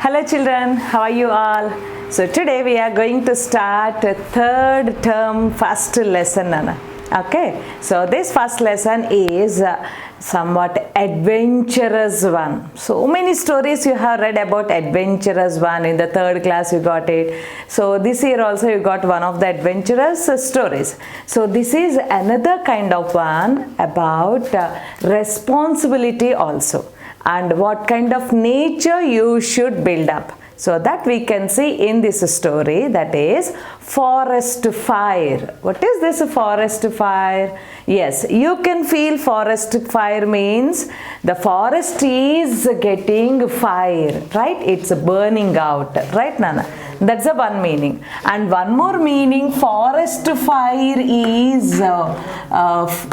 Hello children, how are you all? So today we are going to start a third term first lesson. Okay, so this first lesson is somewhat adventurous one. So many stories you have read about adventurous one. In the third class you got it. So this year also you got one of the adventurous stories. So this is another kind of one about responsibility also, and what kind of nature you should build up. So that we can see in this story, that is forest fire. What is this forest fire? Yes, you can feel forest fire means the forest is getting fire, right? It's burning out, right Nana? That's the one meaning. And one more meaning, forest fire is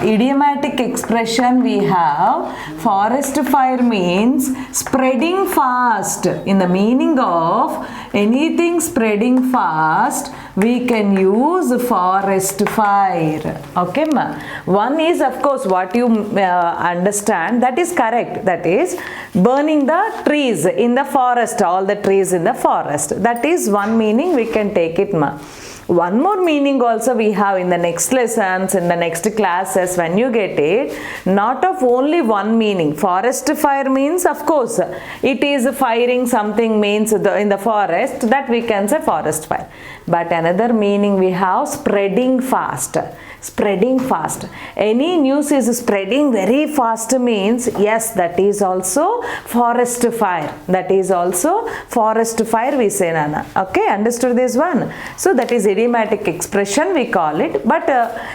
idiomatic expression we have. Forest fire means spreading fast. In the meaning of anything spreading fast, we can use forest fire. Okay ma? One is of course what you understand, that is correct. That is burning the trees in the forest, all the trees in the forest. That is one meaning, we can take it ma. One more meaning also we have in the next lessons, in the next classes when you get it. Not of only one meaning. Forest fire means of course it is firing something, means in the forest, that we can say forest fire. But another meaning we have, spreading fast. Spreading fast. Any news is spreading very fast means yes, that is also forest fire. That is also forest fire we say Nana. Okay, understood this one? So that is idiomatic expression we call it. But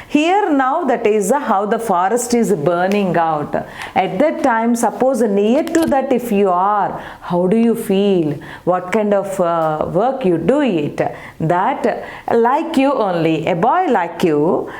here now that is how the forest is burning out. At that time, suppose near to that if you are, how do you feel? What kind of work you do it? That like you only, a boy like you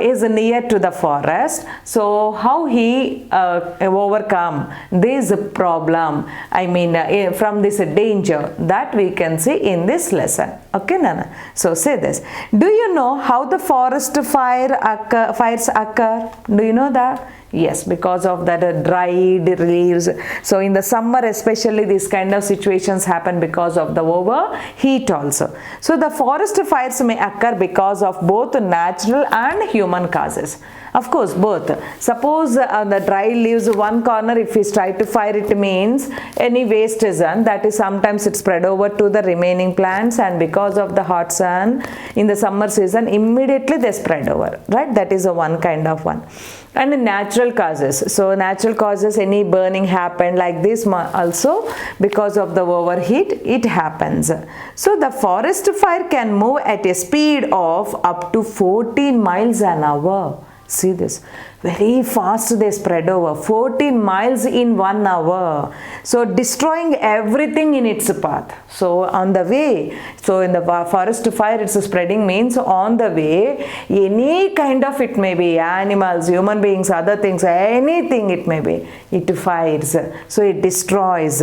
is near to the forest. So how he overcome this problem, I mean from this danger, that we can see in this lesson. Okay Nana? So say this. Do you know how the forest fires occur? Do you know that? Yes, because of that dried leaves. So in the summer especially these kind of situations happen because of the overheat also. So the forest fires may occur because of both natural and human causes. Of course both. Suppose the dry leaves one corner, if we try to fire it means any waste is done, that is sometimes it spread over to the remaining plants, and because of the hot sun in the summer season immediately they spread over, right? That is a one kind of one. And natural causes. So natural causes, any burning happened like this also because of the overheat it happens. So the forest fire can move at a speed of up to 14 miles an hour. See this, very fast they spread over, 14 miles in 1 hour. So destroying everything in its path. So on the way, so in the forest fire it's spreading means on the way, any kind of, it may be animals, human beings, other things, anything it may be, it fires. So it destroys.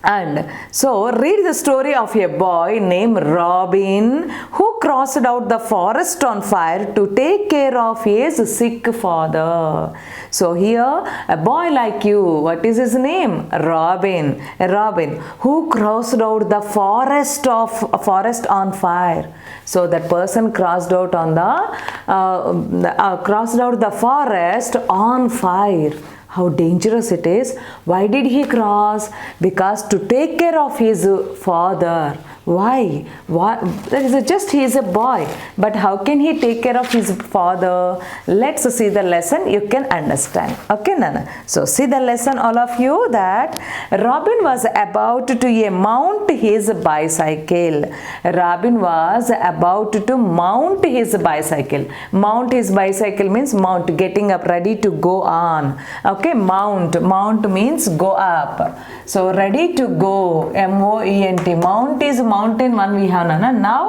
And so read the story of a boy named Robin who crossed out the forest on fire to take care of his sick father. So here a boy like you, what is his name? Robin. A Robin who crossed out the forest on fire. So that person crossed out on crossed out the forest on fire. How dangerous it is. Why did he cross? Because to take care of his father. Why? That is just he is a boy. But how can he take care of his father? Let's see the lesson. You can understand. Okay, Nana? So see the lesson, all of you, that Robin was about to mount his bicycle. Robin was about to mount his bicycle. Mount his bicycle means mount, getting up, ready to go on. Okay, mount. Mount means go up. So ready to go. M-O-E-N-T. Mount is mount. mountain one we have, Nana. Now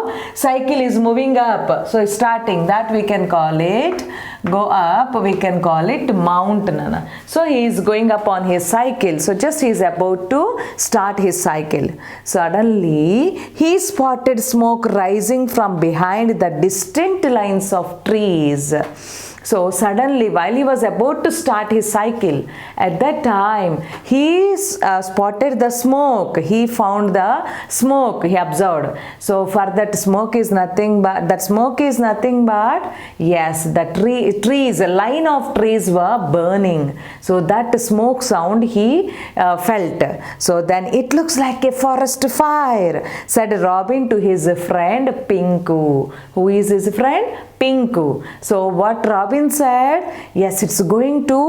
cycle is moving up, so starting that we can call it, go up we can call it mount, Nana. So he is going up on his cycle, so just he is about to start his cycle. Suddenly he spotted smoke rising from behind the distant lines of trees. So suddenly, while he was about to start his cycle, at that time he spotted the smoke. He found the smoke, he observed. So for that smoke is nothing but yes, the trees, a line of trees were burning. So that smoke sound he felt. So then it looks like a forest fire, said Robin to his friend Pinku. Who is his friend? Pinku. So what Robin said, yes, it's going to,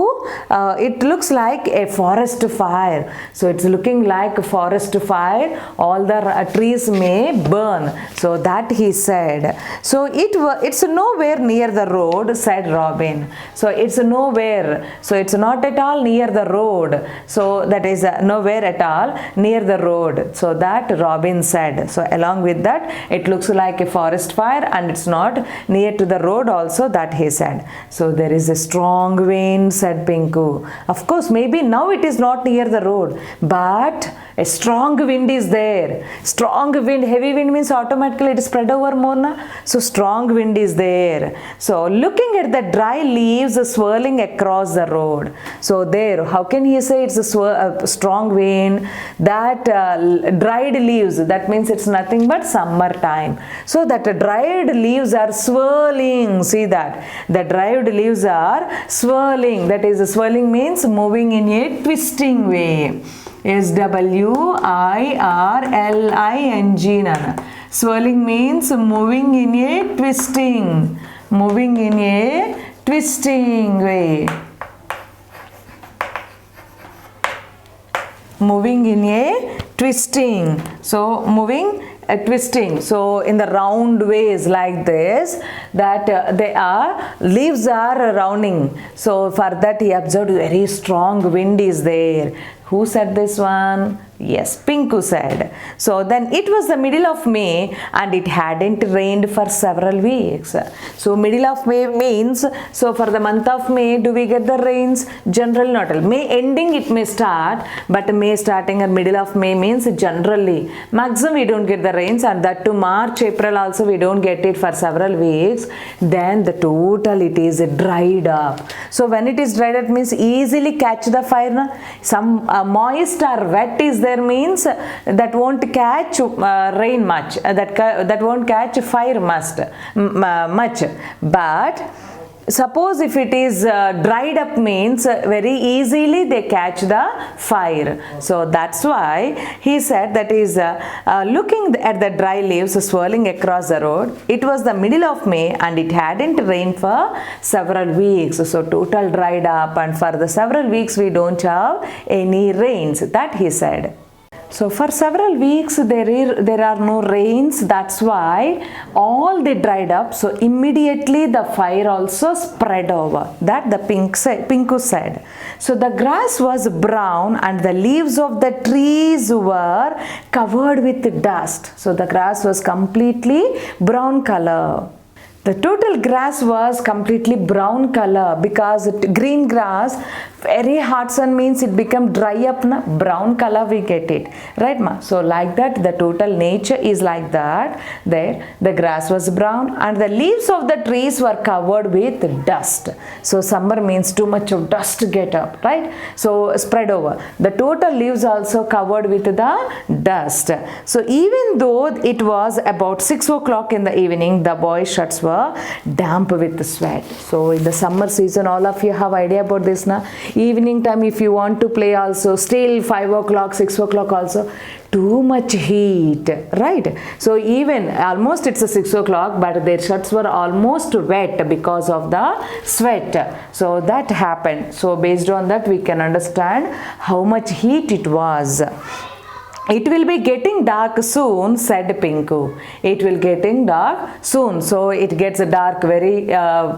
it looks like a forest fire. So it's looking like a forest fire. All the trees may burn. So that he said. So it's nowhere near the road, said Robin. So it's nowhere. So it's not at all near the road. So that is nowhere at all near the road. So that Robin said. So along with that, it looks like a forest fire and it's not near to the road also, that he said. So there is a strong wind, said Pinku. Of course, maybe now it is not near the road, but a strong wind is there. Strong wind, heavy wind means automatically it is spread over more, na? So strong wind is there. So looking at the dry leaves swirling across the road. So there, how can he say it's a strong wind? That dried leaves, that means it's nothing but summertime. So that dried leaves are swirling. See that the dried leaves are swirling. That is, swirling means moving in a twisting way. swirling, Nana. Swirling means moving in a twisting way. Moving in a twisting. So moving twisting. So in the round ways like this, that leaves are rounding. So for that he observed very strong wind is there. Who said this one? Yes, Pinku said. So then it was the middle of May and it hadn't rained for several weeks. So middle of May means, so for the month of May, do we get the rains? Generally not. May ending it may start, but May starting and middle of May means generally. Maximum we don't get the rains, and that to March, April also we don't get it for several weeks. Then the total it is dried up. So when it is dried up means easily catch the fire. Na? Some moist or wet is there means that won't catch rain much, that won't catch fire much. But suppose if it is dried up means very easily they catch the fire. So that's why he said that is looking at the dry leaves swirling across the road. It was the middle of May and it hadn't rained for several weeks. So total dried up, and for the several weeks we don't have any rains, that he said. So for several weeks there are no rains, that's why all they dried up. So immediately the fire also spread over, that the Pinku said. So the grass was brown and the leaves of the trees were covered with dust. So the grass was completely brown color. The total grass was completely brown color because green grass, very hot sun means it become dry up, na? Brown color we get it, right ma? So like that the total nature is like that. There the grass was brown and the leaves of the trees were covered with dust. So summer means too much of dust get up, right? So spread over. The total leaves also covered with the dust. So even though it was about 6 o'clock in the evening, the boys' shirts were damp with sweat. So in the summer season, all of you have idea about this, na? Evening time if you want to play also, still 5 o'clock, 6 o'clock also, too much heat, right? So even almost it's a 6 o'clock, but their shirts were almost wet because of the sweat. So that happened. So based on that we can understand how much heat it was. It will be getting dark soon, said Pinku. It will getting dark soon. So it gets dark very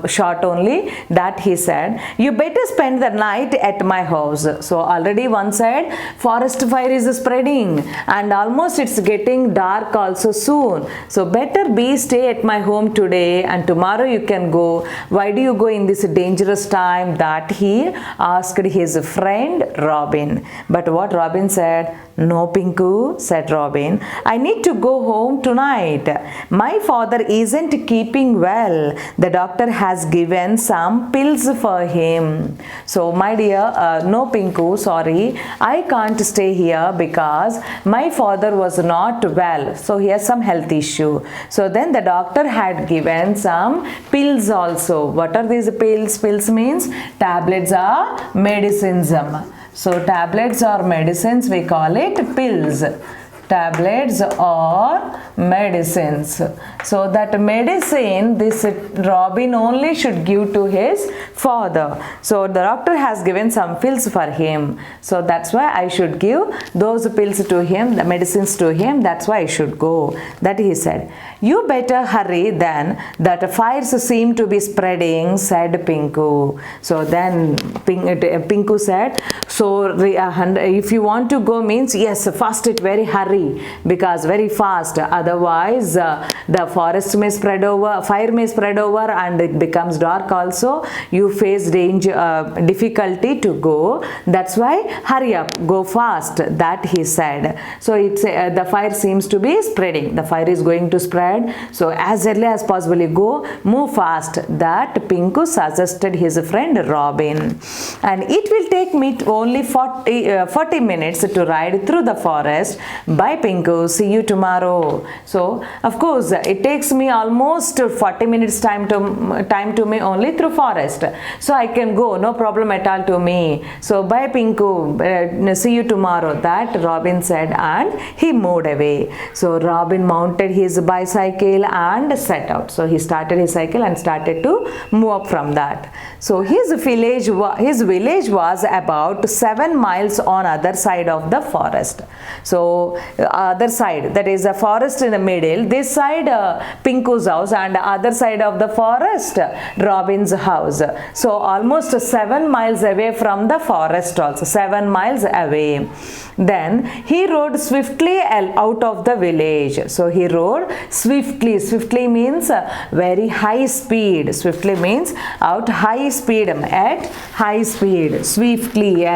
short only. That he said. You better spend the night at my house. So already one side forest fire is spreading and almost it's getting dark also soon. So better be stay at my home today and tomorrow you can go. Why do you go in this dangerous time? That he asked his friend Robin. But what Robin said? No, Pinku, said Robin. I need to go home tonight. My father isn't keeping well. The doctor has given some pills for him. So, my dear, no, Pinku, sorry. I can't stay here because my father was not well. So, he has some health issue. So, then the doctor had given some pills also. What are these pills? Pills means tablets are medicines. So tablets or medicines, we call it pills. Tablets or medicines. So that medicine this Robin only should give to his father. So the doctor has given some pills for him. So that's why I should give those pills to him, the medicines to him. That's why I should go. That he said. You better hurry then, that fires seem to be spreading, said Pinku. So then Pinku said, so if you want to go means yes, fast it, very hurry, because very fast, otherwise the forest may spread over, fire may spread over and it becomes dark also. You face danger, difficulty to go. That's why hurry up, go fast, that he said. So it's the fire seems to be spreading. The fire is going to spread. So as early as possible go, move fast, that Pinku suggested his friend Robin. And it will take me only 40 minutes to ride through the forest. Bye Pinku, see you tomorrow. So of course it takes me almost 40 minutes time to me only through forest. So I can go, no problem at all to me. So bye Pinku, see you tomorrow, that Robin said, and he moved away. So Robin mounted his bicycle and set out. So he started his cycle and started to move up from that. So his village was about 7 miles on other side of the forest. So other side, that is a forest in the middle. This side Pinku's house and other side of the forest Robin's house. So almost 7 miles away from the forest also. 7 miles away. Then he rode swiftly out of the village. So he rode swiftly. Swiftly means very high speed. Swiftly means out high speed, at high speed. Swiftly, SWIFTLY.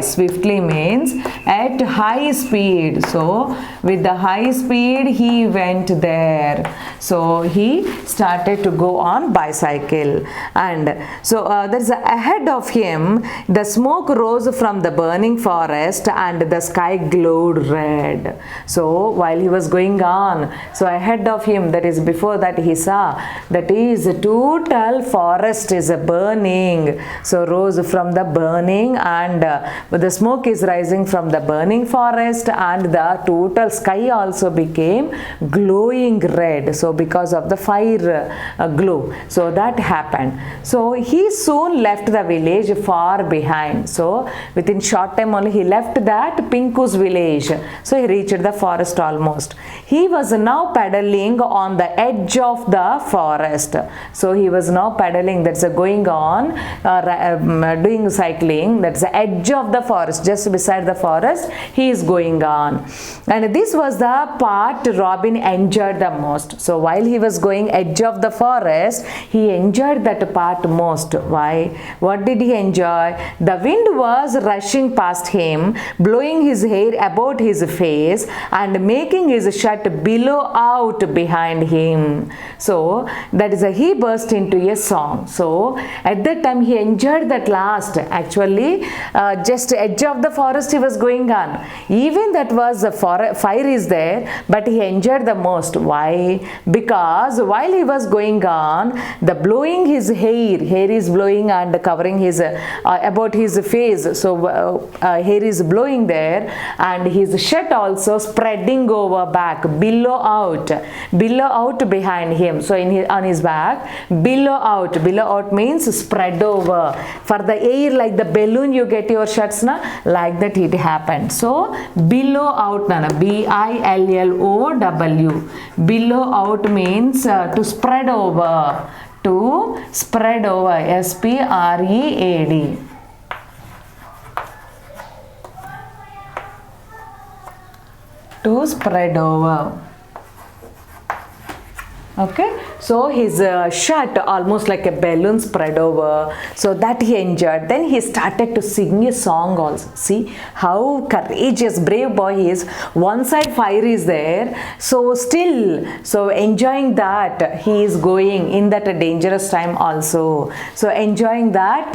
Swiftly means at high speed. So with the high speed he went there. So he started to go on bicycle. And so there's ahead of him the smoke rose from the burning forest and the sky glowed red. So while he was going on, so ahead of him, that is before that he saw, that is total forest is burning. So rose from the burning and the smoke is rising from the burning forest and the total sky also became glowing red. So because of the fire glow. So that happened. So he soon left the village far behind. So within short time only he left that Pinku's village. So he reached the forest almost. He was now paddling on the edge of the forest. So he was now paddling, that's going on, doing cycling, that's the edge of the forest, just beside the forest he is going on. And this was the part Robin enjoyed the most. So while he was going edge of the forest, he enjoyed that part most. Why? What did he enjoy? The wind was rushing past him, blowing his hair about his face and making his shirt billow out behind him. So that is he burst into a song. So at that time he enjoyed that last. Actually just edge of the forest he was going on. Even that was a fire is there, but he enjoyed the most. Why? Because while he was going on, the blowing his hair is blowing and covering his about his face. So hair is blowing there and his shirt also spreading over back, billow out behind him. So on his back, billow out means spread over. For the air, like the balloon you get your shirts na, like that it happened. So billow out, Nana, billow. Billow out means to spread over, spread, to spread over. Okay, so his shirt almost like a balloon spread over, so that he enjoyed. Then he started to sing a song also. See how courageous, brave boy he is. One side fire is there, so still, so enjoying that he is going in that dangerous time also. So enjoying that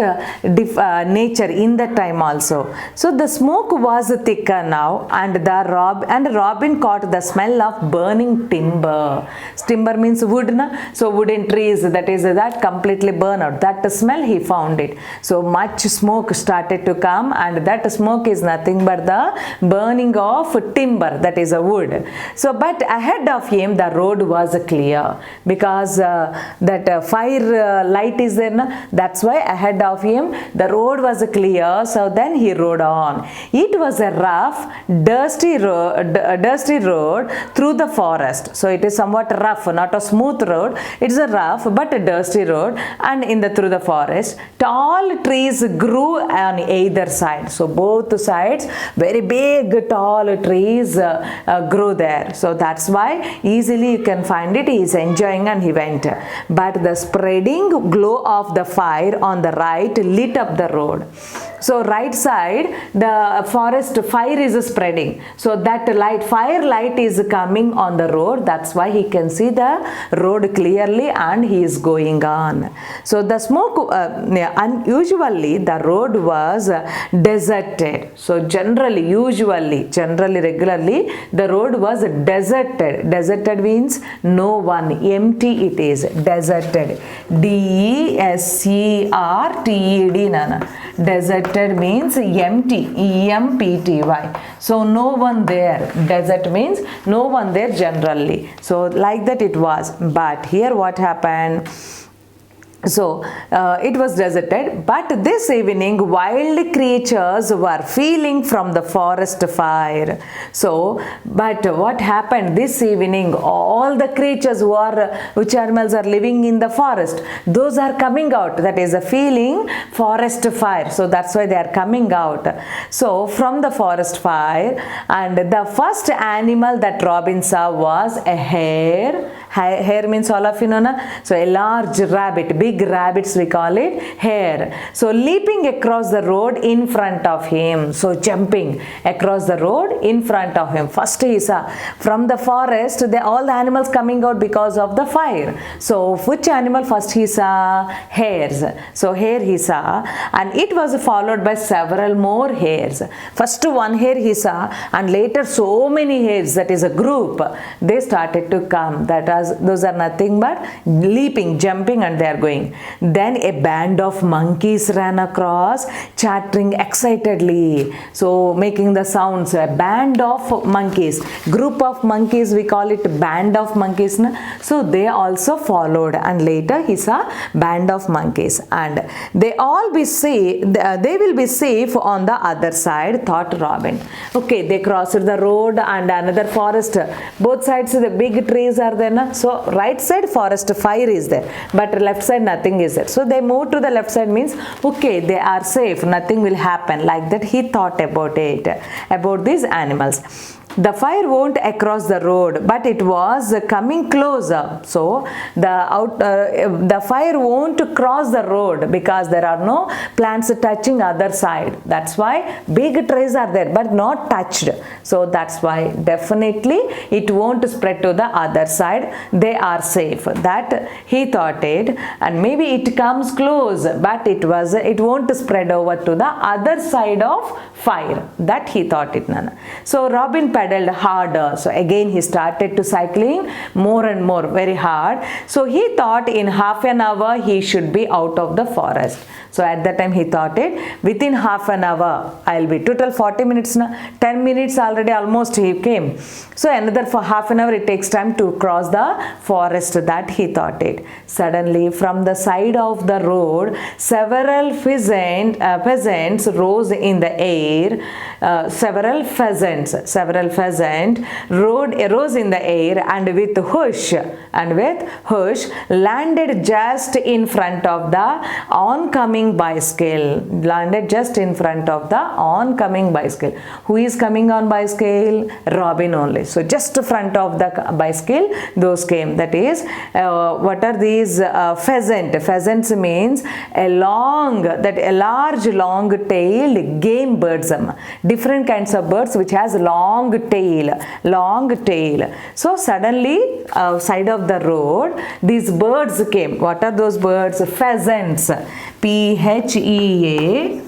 nature in that time also. So the smoke was thicker now, and Robin caught the smell of burning timber. Timber means wood, na? So wooden trees, that is that completely burn out. That smell he found it. So much smoke started to come, and that smoke is nothing but the burning of timber, that is a wood. So but ahead of him the road was clear, because that fire light is there, na? That's why ahead of him the road was clear. So then he rode on. It was a rough, dusty road through the forest. So it is somewhat rough, not a smooth road. It's a rough but a dusty road, and through the forest tall trees grew on either side. So both sides very big tall trees grew there. So that's why easily you can find it. He is enjoying and he went. But the spreading glow of the fire on the right lit up the road. So right side the forest fire is spreading, so that fire light is coming on the road. That's why he can see the road clearly and he is going on. So the smoke, unusually the road was deserted. So generally, regularly the road was deserted. Deserted means no one, empty it is, deserted. DESERTED, Nana. Deserted means empty, EMPTY. So no one there. Desert means no one there generally. So like that it was. But here what happened? So it was deserted, but this evening wild creatures were feeling from the forest fire. So but what happened this evening? All the creatures which animals are living in the forest, those are coming out. That is a feeling forest fire. So that's why they are coming out. So from the forest fire, and the first animal that Robin saw was a hare. Hare means all of you know, na? So a large rabbit, big rabbits we call it, hare. So leaping across the road in front of him. So jumping across the road in front of him. First he saw from the forest, all the animals coming out because of the fire. So which animal first he saw? Hares. So hare he saw, and it was followed by several more hares. First one hare he saw, and later so many hares, that is a group, they started to come. Those are nothing but leaping, jumping, and they are going. Then a band of monkeys ran across, chattering excitedly, so making the sounds. A band of monkeys, group of monkeys, we call it band of monkeys, na? So they also followed, and later he saw band of monkeys, and they will be safe on the other side, thought Robin. Okay, they crossed the road and another forest. Both sides the big trees are there, na? So right side forest fire is there, but left side nothing is there. So they moved to the left side, means okay, they are safe, nothing will happen. Like that he thought about it, about these animals. The fire won't across the road, but it was coming closer. So the fire won't cross the road because there are no plants touching other side. That's why big trees are there but not touched. So that's why definitely it won't spread to the other side. They are safe. That he thought it, and maybe it comes close, but it won't spread over to the other side of fire. That he thought it, Nana. So Robin pedaled harder. So again he started to cycling more and more, very hard. So he thought in half an hour he should be out of the forest. So at that time he thought it, within half an hour I'll be, total 40 minutes now, 10 minutes already almost he came. So another for half an hour it takes time to cross the forest, that he thought it. Suddenly from the side of the road several peasants rose in the air. Several pheasants rose in the air and with hush landed just in front of the oncoming bicycle. Landed just in front of the oncoming bicycle. Who is coming on bicycle? Robin only. So just in front of the bicycle those came. That is, what are these? Pheasants means a large long-tailed game birds. Different kinds of birds which has long tail. So suddenly side of the road these birds came. What are those birds? Pheasants. PHEASANT.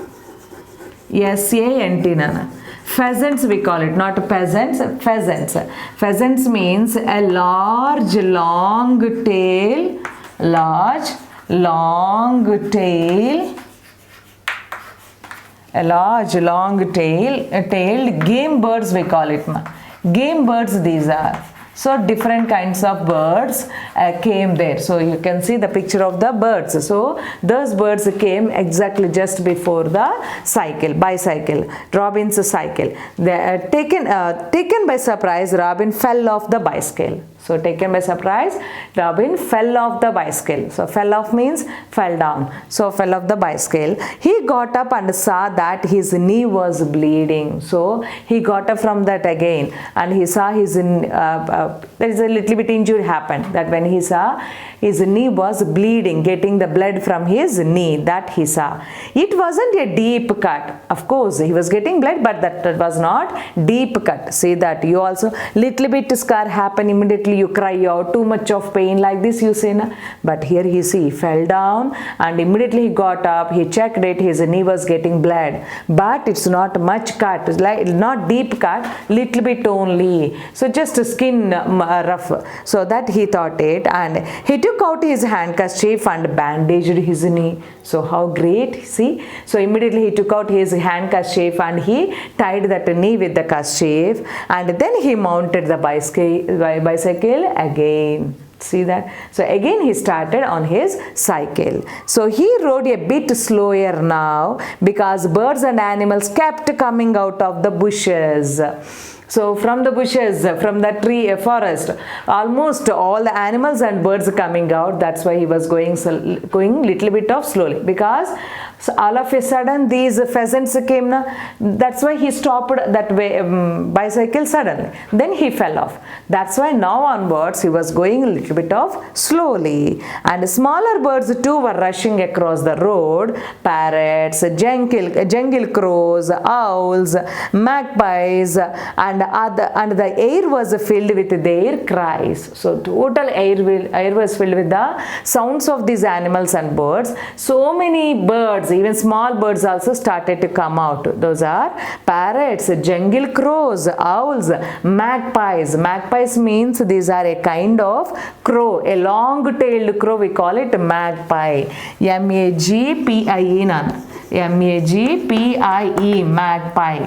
Pheasants we call it, not peasants. Pheasants means a large long tail tailed game birds we call it. Game birds these are. So different kinds of birds came there. So you can see the picture of the birds. So those birds came exactly just before the bicycle, Robin's cycle. They are taken by surprise, Robin fell off the bicycle. So taken by surprise, Robin fell off the bicycle. So fell off means fell down. So fell off the bicycle. He got up and saw that his knee was bleeding. So he got up from that again and he saw his there is a little bit injury happened. That when he saw his knee was bleeding, getting the blood from his knee, that he saw. It wasn't a deep cut. Of course, he was getting blood, but that was not deep cut. See that you also little bit scar happen, immediately you cry out, too much of pain like this you say. Na? But here he fell down and immediately he got up, he checked it, his knee was getting blood. But it's not much cut, it's like not deep cut, little bit only. So just skin rough. So that he thought it, and he took out his handkerchief and bandaged his knee. So how great, see. So immediately he took out his handkerchief and he tied that knee with the kerchief, and then he mounted the bicycle again. See that? So again he started on his cycle. So he rode a bit slower now because birds and animals kept coming out of the bushes. So from the bushes, from the forest, almost all the animals and birds coming out. That's why he was going little bit of slowly, because all of a sudden these pheasants came. That's why he stopped that way, bicycle suddenly. Then he fell off. That's why now onwards he was going a little bit of slowly. And smaller birds too were rushing across the road. Parrots, jungle crows, owls, magpies, and the air was filled with their cries. So total air was filled with the sounds of these animals and birds. So many birds, even small birds also started to come out. Those are parrots, jungle crows, owls, magpies. Magpies means these are a kind of crow, a long-tailed crow. We call it magpie. M-A-G-P-I-E, M-A-G-P-I-E, magpie.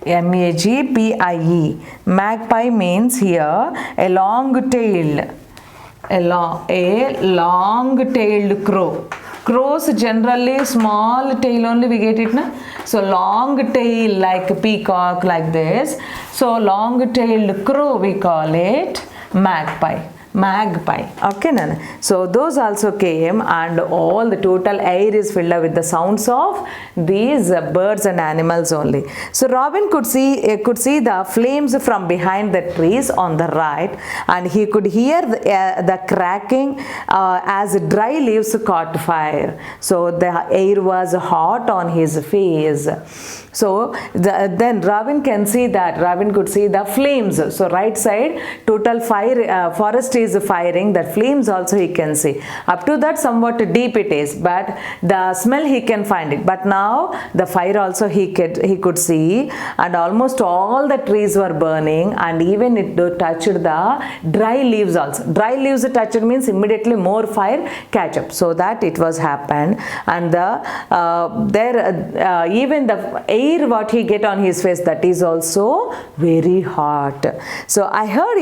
M-A-G-P-I-E. Magpie means here a long-tailed crow. Crows generally small tail only we get it, na? So long tail like peacock like this. So long-tailed crow we call it magpie. Okay, Nana. So those also came, and all the total air is filled up with the sounds of these birds and animals only. So Robin could see the flames from behind the trees on the right, and he could hear the cracking as dry leaves caught fire. So the air was hot on his face. So then Robin could see the flames. So right side total fire, forest is firing, that flames also he can see. Up to that somewhat deep it is, but the smell he can find it. But now the fire also he could see, and almost all the trees were burning, and even it touched the dry leaves also. Dry leaves touched means immediately more fire catch up. So that it was happened, and even the air what he get on his face, that is also very hot. So I heard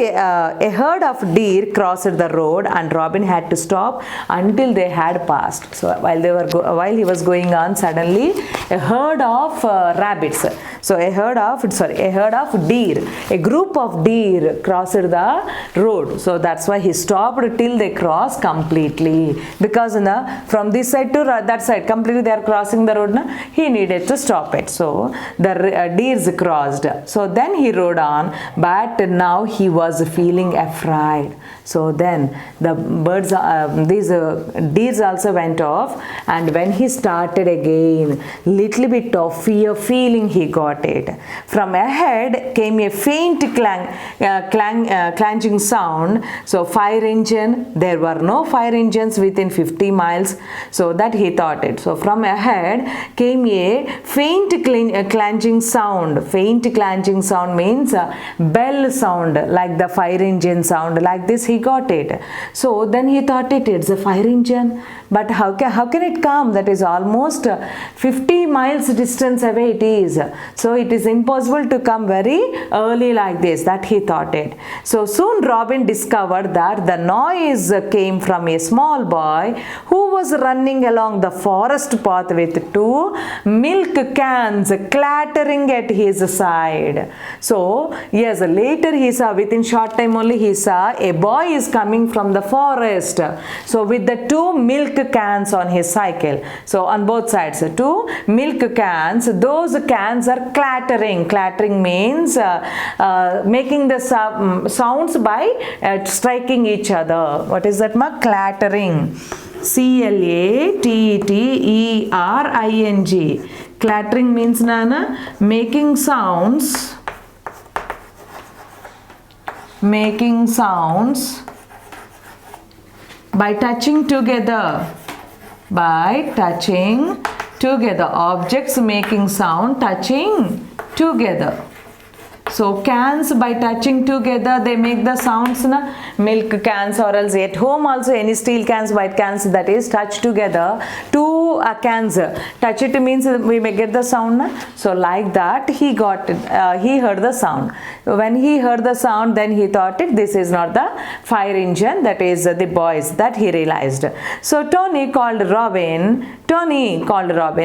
a herd of deer crossed the road, and Robin had to stop until they had passed. So while he was going on, suddenly a herd of rabbits. So a herd of deer, a group of deer crossed the road. So that's why he stopped till they crossed completely, because from this side to that side completely they are crossing the road. He needed to stop it. So the deers crossed. So then he rode on, but now he was feeling afraid. So then the these deers also went off, and when he started again, little bit of fear feeling he got it. From ahead came a faint clanging sound. So fire engine, there were no fire engines within 50 miles. So that he thought it. So from ahead came a faint clanging sound. Faint clanging sound means bell sound, like the fire engine sound. Like this he got it. So then he thought it's a fire engine, but how can it come? That is almost 50 miles distance away it is. So it is impossible to come very early like this. That he thought it. So soon Robin discovered that the noise came from a small boy who was running along the forest path with 2 milk cans clattering at his side. So yes, later he saw, within short time only he saw a boy is coming from the forest. So with the 2 milk cans on his cycle. So on both sides, 2 milk cans. Those cans are clattering. Clattering means making the sounds by striking each other. What is that, clattering? CLATTERING. Clattering means making sounds by touching together. Objects making sound touching together. So cans, by touching together, they make the sounds. Milk cans, or else at home also any steel cans, white cans, that is touched together. 2 cans touch it means we may get the sound. So like that he got it. He heard the sound. When he heard the sound, then he thought this is not the fire engine, that is the boys. That he realized. So Tony called Robin,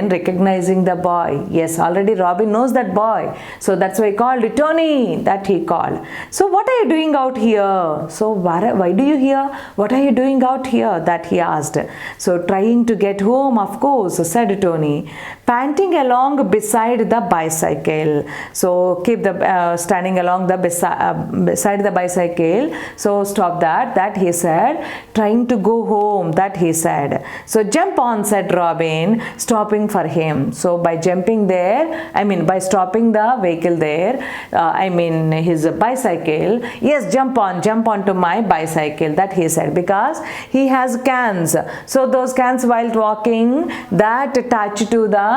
recognizing the boy. Yes, already Robin knows that boy. So that's why he called Tony, that he called. So what are you doing out here? So why do you here? What are you doing out here? That he asked. So trying to get home, of course, said Tony, panting along beside the bicycle. So keep the standing along the beside the bicycle. So stop that he said. Trying to go home, that he said. So jump on, said Robin, stopping for him. So by jumping there, by stopping the vehicle there, his bicycle. Yes, jump onto my bicycle, that he said, because he has cans. So those cans while walking, that touch to the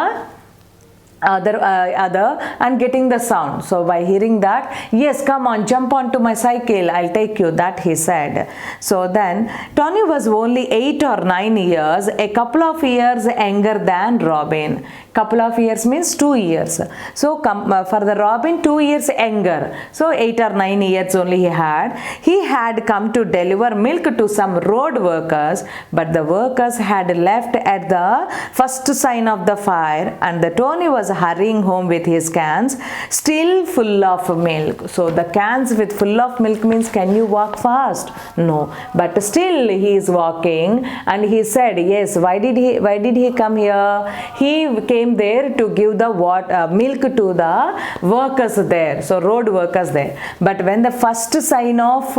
other and getting the sound. So by hearing that, yes, come on, jump onto my cycle, I'll take you, that he said. So then Tony was only 8 or 9 years, a couple of years younger than Robin. Couple of years means 2 years. So for the Robin, 2 years younger. So 8 or 9 years only he had. He had come to deliver milk to some road workers, but the workers had left at the first sign of the fire, and the Tony was hurrying home with his cans still full of milk. So the cans with full of milk means, can you walk fast? No, but still he is walking, and he said, yes, why did he come here? He came there to give the milk to the workers there, so road workers there. But when the first sign of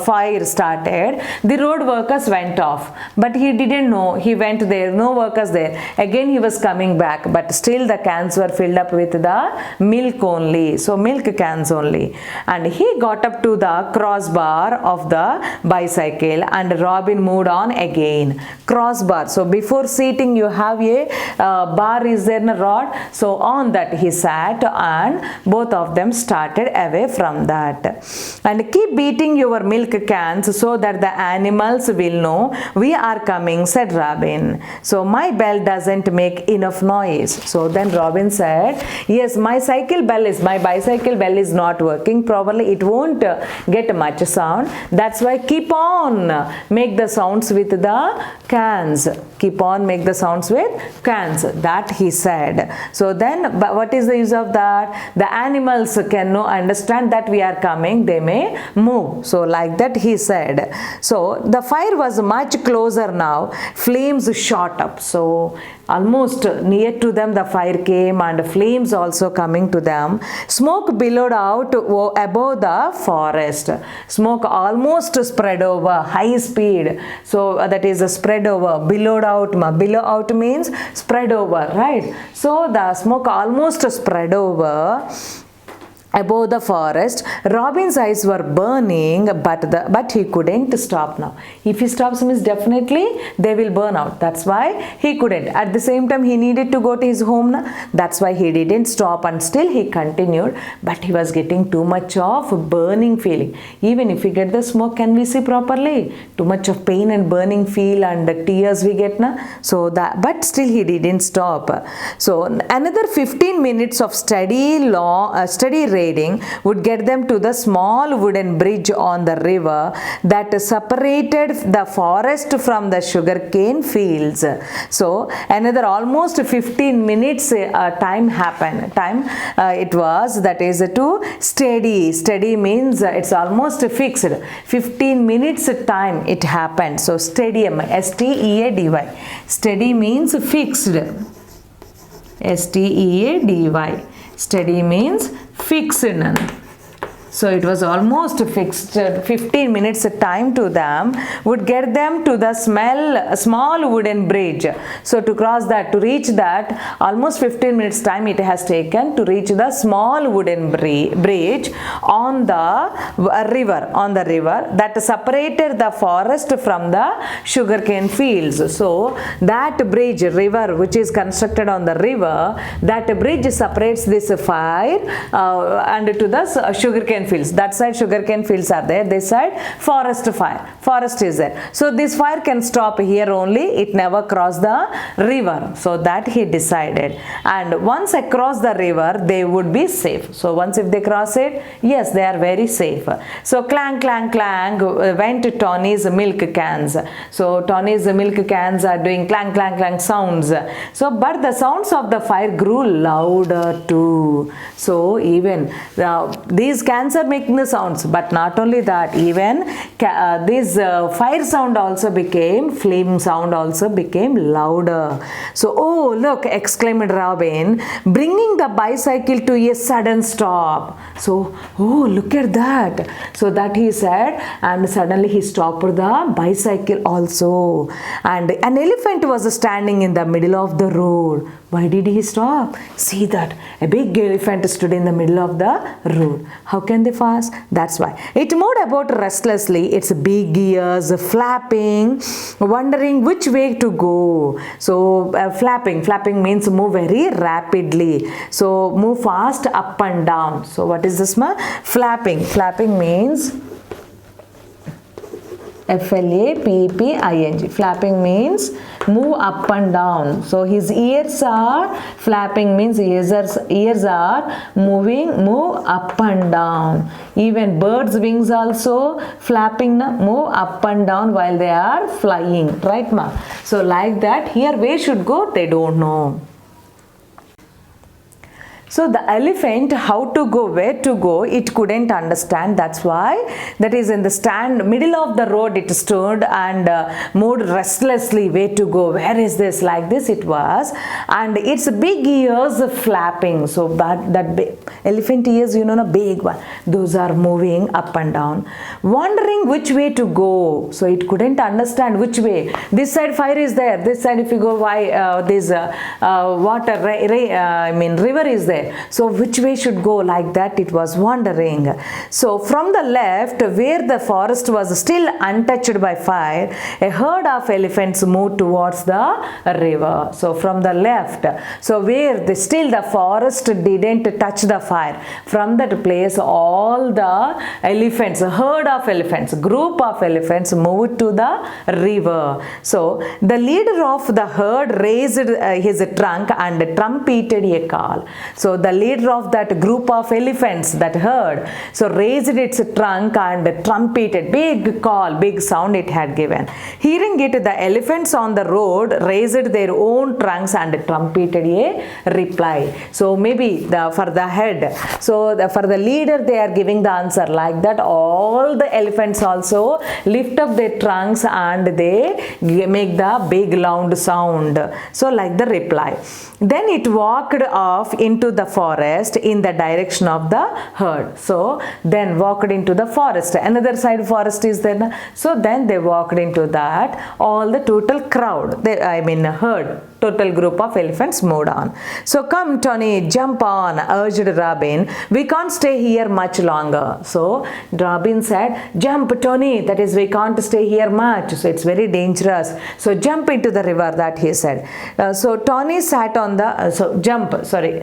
fire started, the road workers went off, but he didn't know. He went there, no workers there. Again he was coming back, but still the cans cans were filled up with the milk only. So milk cans only. And he got up to the crossbar of the bicycle and Robin moved on again. Crossbar. So before seating you have a bar is there in a rod. So on that he sat and both of them started away from that. And keep beating your milk cans so that the animals will know we are coming, said Robin. So my bell doesn't make enough noise. So then Robin said, yes, my bicycle bell is not working properly. It won't get much sound. That's why keep on make the sounds with the cans. Keep on make the sounds with cans. That he said. So then what is the use of that? The animals can understand that we are coming. They may move. So like that he said. So the fire was much closer now. Flames shot up. So almost near to them the fire came and flames also coming to them. Smoke billowed out above the forest. Smoke almost spread over high speed. So that is a spread over. Billowed out. Billow out means spread over, right? So the smoke almost spread over above the forest. Robin's eyes were burning, but he couldn't stop now. If he stops means definitely they will burn out. That's why he couldn't. At the same time he needed to go to his home now. That's why he didn't stop and still he continued. But he was getting too much of burning feeling. Even if we get the smoke, can we see properly? Too much of pain and burning feel and the tears we get now. So that, but still he didn't stop. So another 15 minutes of steady raiding would get them to the small wooden bridge on the river that separated the forest from the sugarcane fields. So another almost 15 minutes time happened. It was, that is to steady. Steady means it's almost fixed. 15 minutes time it happened. So stadium, S-T-E-A-D-Y. Steady means fixed. S-T-E-A-D-Y. Steady means fixed. So it was almost fixed. 15 minutes time to them would get them to the small wooden bridge. So to cross that, to reach that, almost 15 minutes time it has taken to reach the small wooden bridge on the river that separated the forest from the sugarcane fields. So that bridge, river which is constructed on the river, that bridge separates this fire and to the sugarcane fields. That side sugarcane fields are there, this side forest is there. So this fire can stop here only, it never cross the river. So that he decided, and once across the river they would be safe. So once if they cross it, yes, they are very safe. So clang clang clang went Tony's milk cans. So Tony's milk cans are doing clang clang clang sounds. So but the sounds of the fire grew louder too. So even these cans are making the sounds, but not only that, even this fire sound also became, flame sound also became louder. So oh look, exclaimed Robin, bringing the bicycle to a sudden stop. So oh look at that. So that he said, and suddenly he stopped the bicycle also, and an elephant was standing in the middle of the road. Why did he stop? See that a big elephant stood in the middle of the road. How can they pass? That's why. It moved about restlessly, its big ears flapping, wondering which way to go. So flapping means move very rapidly. So move fast up and down. So what is this? Flapping means F-L-A-P-P-I-N-G. Flapping means move up and down. So his ears are flapping, means ears are move up and down. Even birds' wings also flapping, move up and down while they are flying, right ma? So like that, here where should go they don't know. So the elephant, how to go, where to go, it couldn't understand. That's why that is in the middle of the road it stood and moved restlessly. Where to go? Where is this? Like this it was, and its big ears flapping. So that big elephant ears, you know, a big one. Those are moving up and down, wondering which way to go. So it couldn't understand which way. This side fire is there. This side, if you go, why this water, river is there. So which way should go? Like that it was wondering. So from the left, where the forest was still untouched by fire, a herd of elephants moved towards the river. So from the left, so where the forest didn't touch the fire, from that place all the elephants, a herd of elephants, group of elephants moved to the river. So the leader of the herd raised his trunk and trumpeted a call. So the leader of that group of elephants, that herd, so raised its trunk and trumpeted, big call, big sound it had given. Hearing it, the elephants on the road raised their own trunks and trumpeted a reply. So maybe for the head, so for the leader they are giving the answer. Like that all the elephants also lift up their trunks and they make the big loud sound. So like the reply. Then it walked off into the forest in the direction of the herd. So then walked into the forest. Another side forest is there. So then they walked into that. All the total crowd, herd, total group of elephants moved on. So come Tony, jump on, urged Robin. We can't stay here much longer. So Robin said, jump Tony, that is we can't stay here much. So it's very dangerous. So jump into the river, that he said. So Tony sat on the,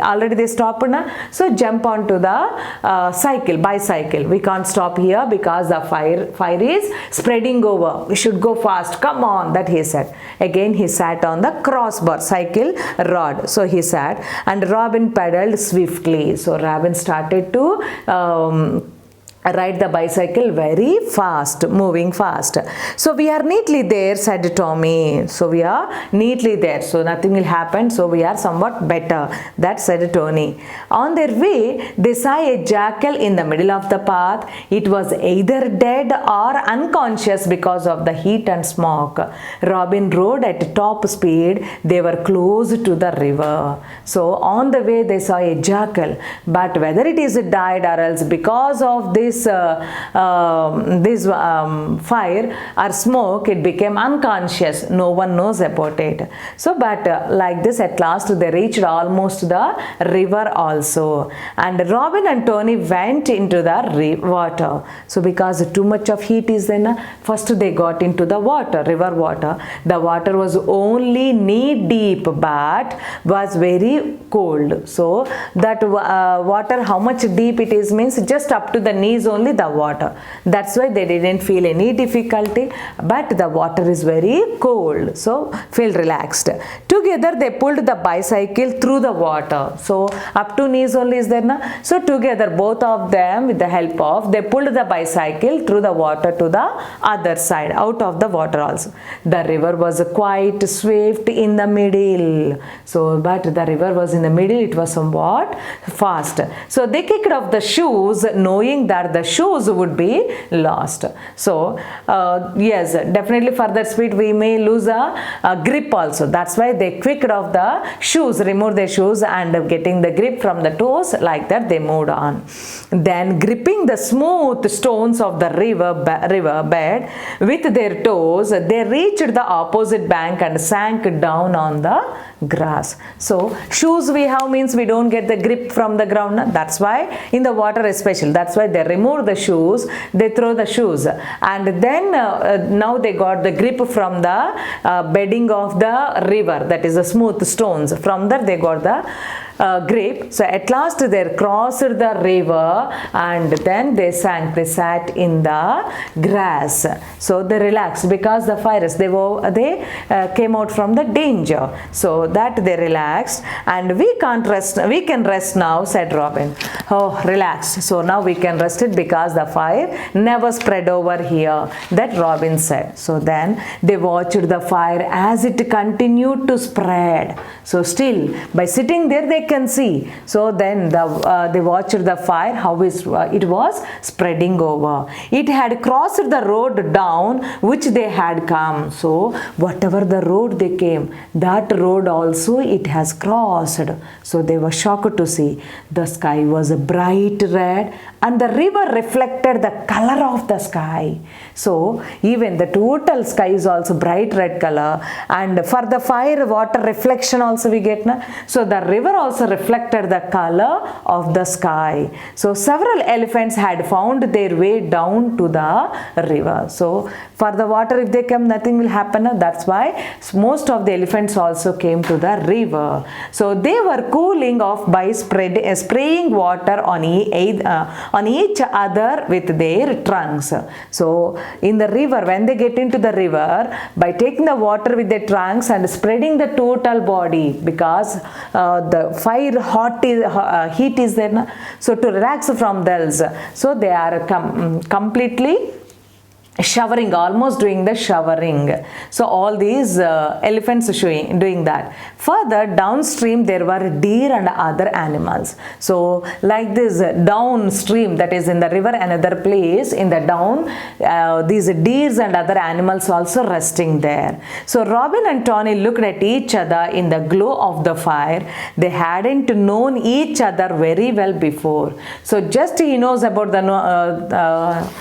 already they stopped now. So jump onto the bicycle. We can't stop here because the fire is spreading over. We should go fast. Come on, that he said. Again he sat on the crossbar cycle rod. So he sat and Robin pedaled swiftly. So Robin started to ride the bicycle very fast, moving fast. So we are neatly there, said Tommy. So we are neatly there. So nothing will happen. So we are somewhat better. That said Tony. On their way, they saw a jackal in the middle of the path. It was either dead or unconscious because of the heat and smoke. Robin rode at top speed. They were close to the river. So on the way, they saw a jackal. But whether it is died or else because of this fire or smoke, it became unconscious. No one knows about it. So but like this, at last they reached almost the river also, and Robin and Tony went into the water. So because too much of heat is there, first they got into the water, river water. The water was only knee deep but was very cold. So that water, how much deep it is means just up to the knees only the water. That's why they didn't feel any difficulty, but the water is very cold, so feel relaxed. Together they pulled the bicycle through the water. So up to knees only is there na. So together both of them, with the help of, they pulled the bicycle through the water to the other side, out of the water also. The river was quite swift in the middle. So but the river was in the middle, it was somewhat fast. So they kicked off the shoes, knowing that the shoes would be lost. So yes, definitely for that speed we may lose a grip also. That's why they kicked off the shoes, removed their shoes and getting the grip from the toes. Like that they moved on. Then gripping the smooth stones of the river bed with their toes, they reached the opposite bank and sank down on the grass. So shoes we have means we don't get the grip from the ground. That's why in the water especially, that's why they remove the shoes, they throw the shoes, and then now they got the grip from the bedding of the river, that is the smooth stones. From there they got the grip. So at last they crossed the river and then they sat in the grass. So they relaxed because the fires, they came out from the danger. So that they relaxed, and we can rest now, said Robin. Oh, relaxed. So now we can rest it because the fire never spread over here, that Robin said. So then they watched the fire as it continued to spread. So still by sitting there they can see. So then they watched the fire, how it was spreading over. It had crossed the road down which they had come. So whatever the road they came, that road also it has crossed. So they were shocked to see the sky was a bright red and the river reflected the color of the sky. So even the total sky is also bright red color, and for the fire water reflection also we get na. So the river also reflected the color of the sky. So several elephants had found their way down to the river. So for the water if they come, nothing will happen. That's why most of the elephants also came to the river. So they were cooling off by spraying water on each other with their trunks. So in the river, when they get into the river, by taking the water with their trunks and spreading the total body, because the fire heat is there, so to relax from those, so they are completely showering, almost doing the showering. So all these elephants doing that. Further downstream there were deer and other animals. So like this downstream, that is in the river, another place in the down, these deers and other animals also resting there. So Robin and Tony looked at each other in the glow of the fire. They hadn't known each other very well before. So just he knows about the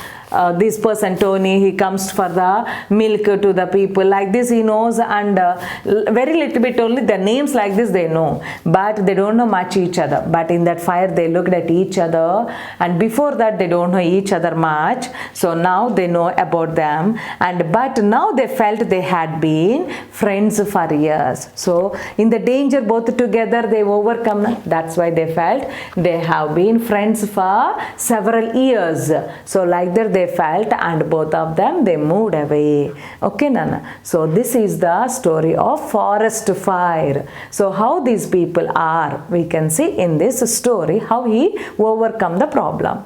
this person Tony, he comes for the milk to the people, like this he knows, and very little bit only the names like this they know, but they don't know much each other. But in that fire they looked at each other, and before that they don't know each other much. So now they know about them, and but now they felt they had been friends for years. So in the danger both together they overcome. That's why they felt they have been friends for several years. So like that they felt, and both of them they moved away. Okay, Nana. So this is the story of forest fire. So how these people are, we can see in this story how he overcome the problem.